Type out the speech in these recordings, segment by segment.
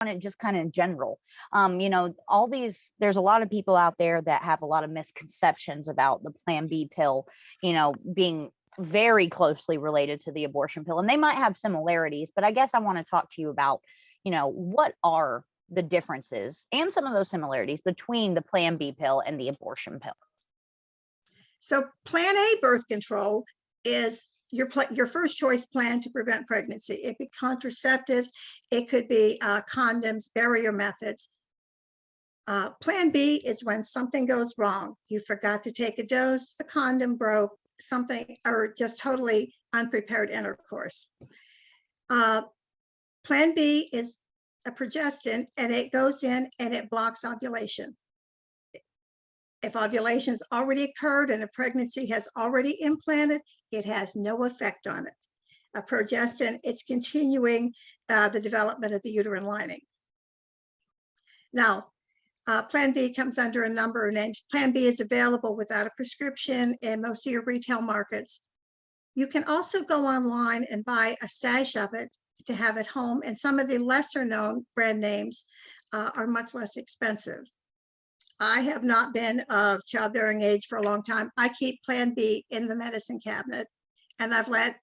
on it just kind of in general. All these, there's a lot of people out there that have a lot of misconceptions about the Plan B pill, being very closely related to the abortion pill. And they might have similarities, but I guess I want to talk to you about, what are the differences and some of those similarities between the Plan B pill and the abortion pill. So Plan A birth control is your first choice plan to prevent pregnancy. It could be contraceptives, it could be condoms, barrier methods. Plan B is when something goes wrong. You forgot to take a dose, the condom broke, something, or just totally unprepared intercourse. Plan B is a progestin, and it goes in and it blocks ovulation. If ovulation's already occurred and a pregnancy has already implanted, it has no effect on it. A progestin, it's continuing the development of the uterine lining. Now, Plan B comes under a number of names. Plan B is available without a prescription in most of your retail markets. You can also go online and buy a stash of it to have at home, and some of the lesser known brand names are much less expensive. I have not been of childbearing age for a long time. I keep Plan B in the medicine cabinet, and I've let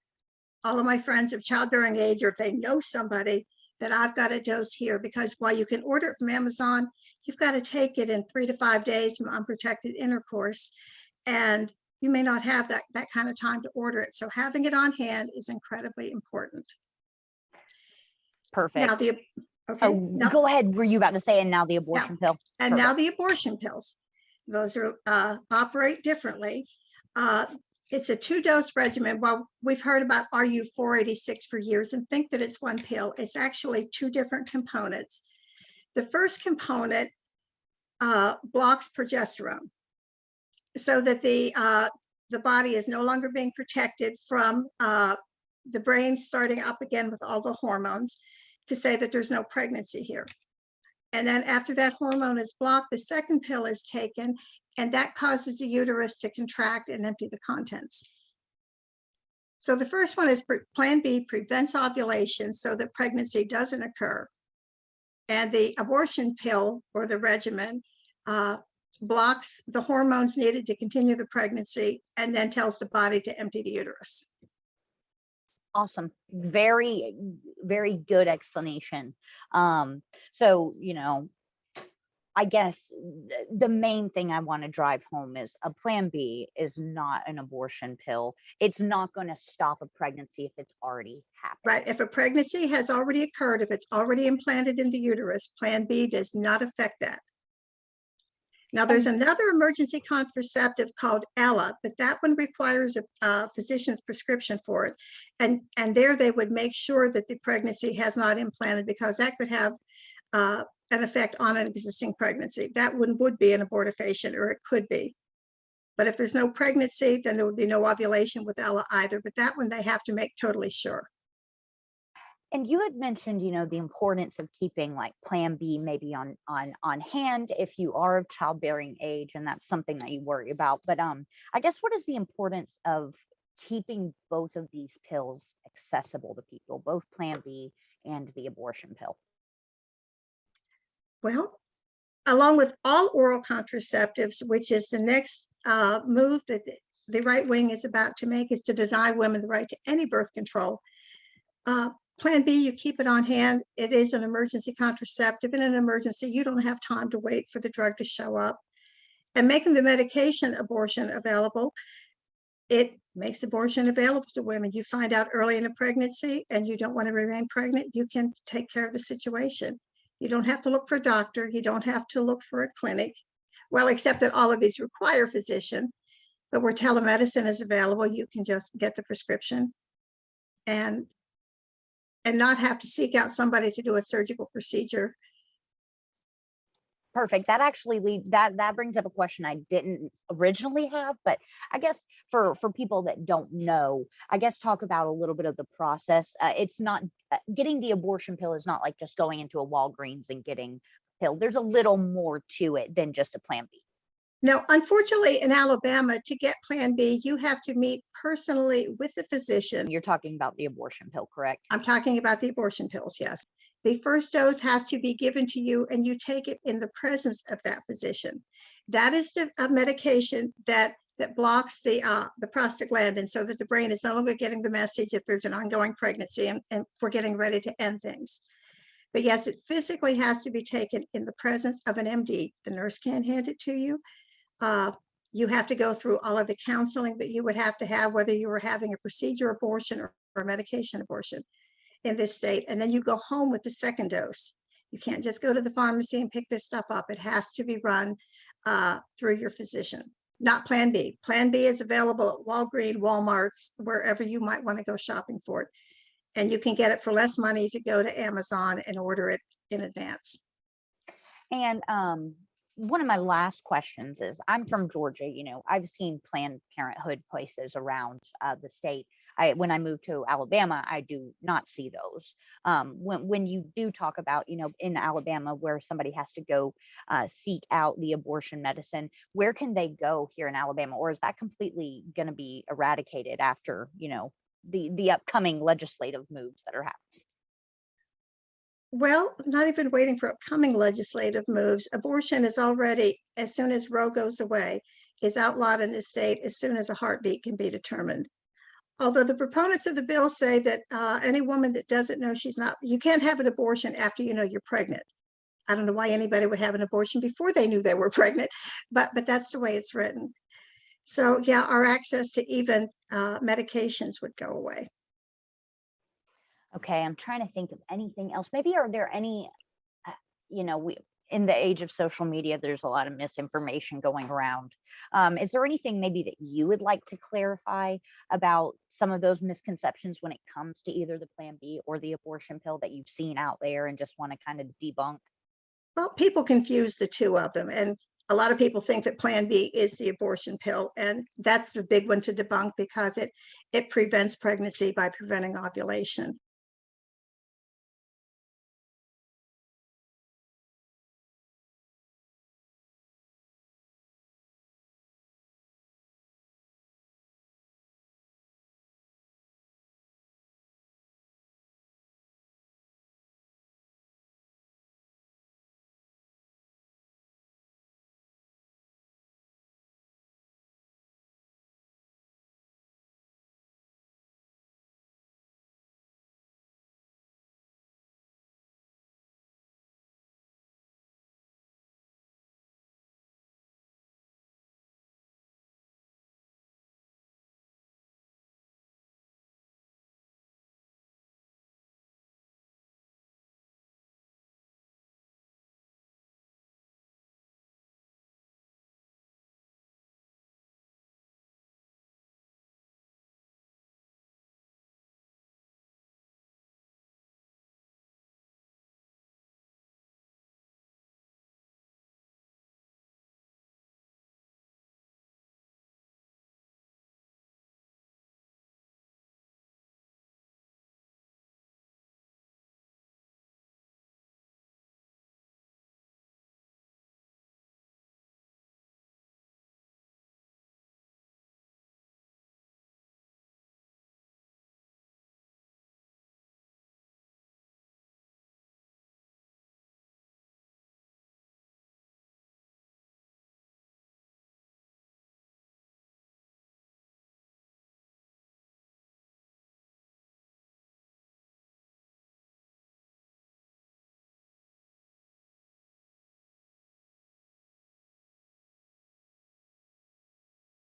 all of my friends of childbearing age, or if they know somebody, that I've got a dose here, because while you can order it from Amazon, you've got to take it in 3 to 5 days from unprotected intercourse, and you may not have that kind of time to order it. So having it on hand is incredibly important. Perfect. Now now, go ahead. Were you about to say, and now the abortion pill? And now the abortion pills. Those are operate differently. It's a 2-dose regimen. Well, we've heard about RU486 for years and think that it's one pill. It's actually 2 different components. The first component blocks progesterone, so that the body is no longer being protected from the brain starting up again with all the hormones to say that there's no pregnancy here. And then after that hormone is blocked, the second pill is taken, and that causes the uterus to contract and empty the contents. So the first one is Plan B prevents ovulation so that pregnancy doesn't occur. And the abortion pill, or the regimen, blocks the hormones needed to continue the pregnancy and then tells the body to empty the uterus. Awesome. Very, very good explanation. So, I guess the main thing I want to drive home is a Plan B is not an abortion pill. It's not going to stop a pregnancy if it's already happened. Right. If a pregnancy has already occurred, if it's already implanted in the uterus, Plan B does not affect that. Now, there's another emergency contraceptive called Ella, but that one requires a physician's prescription for it. And there they would make sure that the pregnancy has not implanted, because that could have an effect on an existing pregnancy. That one would be an abortifacient, or it could be. But if there's no pregnancy, then there would be no ovulation with Ella either. But that one they have to make totally sure. And you had mentioned, the importance of keeping like Plan B maybe on hand if you are of childbearing age, and that's something that you worry about. But I guess, what is the importance of keeping both of these pills accessible to people, both Plan B and the abortion pill? Well, along with all oral contraceptives, which is the next move that the right wing is about to make, is to deny women the right to any birth control. Plan B, you keep it on hand. It is an emergency contraceptive. In an emergency, you don't have time to wait for the drug to show up. And making the medication abortion available, it makes abortion available to women. You find out early in a pregnancy and you don't want to remain pregnant, you can take care of the situation. You don't have to look for a doctor. You don't have to look for a clinic. Well, except that all of these require a physician, but where telemedicine is available, you can just get the prescription and not have to seek out somebody to do a surgical procedure. Perfect. That actually that brings up a question I didn't originally have, but I guess for people that don't know, I guess talk about a little bit of the process. It's not getting the abortion pill is not like just going into a Walgreens and getting a pill. There's a little more to it than just a Plan B. No, unfortunately, in Alabama, to get Plan B, you have to meet personally with the physician. You're talking about the abortion pill, correct? I'm talking about the abortion pills, yes. The first dose has to be given to you and you take it in the presence of that physician. That is the medication that blocks the prostaglandin so that the brain is no longer getting the message if there's an ongoing pregnancy and we're getting ready to end things. But yes, it physically has to be taken in the presence of an MD. The nurse can't hand it to you. You have to go through all of the counseling that you would have to have, whether you were having a procedure abortion or a medication abortion in this state. And then you go home with the second dose. You can't just go to the pharmacy and pick this stuff up. It has to be run through your physician, not Plan B. Plan B is available at Walgreens, Walmart's, wherever you might want to go shopping for it. And you can get it for less money if you go to Amazon and order it in advance. And one of my last questions is, I'm from Georgia. I've seen Planned Parenthood places around the state. When I moved to Alabama, I do not see those. When you do talk about, in Alabama, where somebody has to go seek out the abortion medicine, where can they go here in Alabama? Or is that completely going to be eradicated after, the upcoming legislative moves that are happening? Well, not even waiting for upcoming legislative moves. Abortion is already, as soon as Roe goes away, is outlawed in this state as soon as a heartbeat can be determined. Although the proponents of the bill say that any woman that doesn't know you can't have an abortion after you know you're pregnant. I don't know why anybody would have an abortion before they knew they were pregnant, but that's the way it's written. So yeah, our access to even medications would go away. Okay, I'm trying to think of anything else. Maybe are there any, we in the age of social media, there's a lot of misinformation going around. Is there anything maybe that you would like to clarify about some of those misconceptions when it comes to either the Plan B or the abortion pill that you've seen out there and just want to kind of debunk? Well, people confuse the two of them, and a lot of people think that Plan B is the abortion pill, and that's the big one to debunk because it prevents pregnancy by preventing ovulation.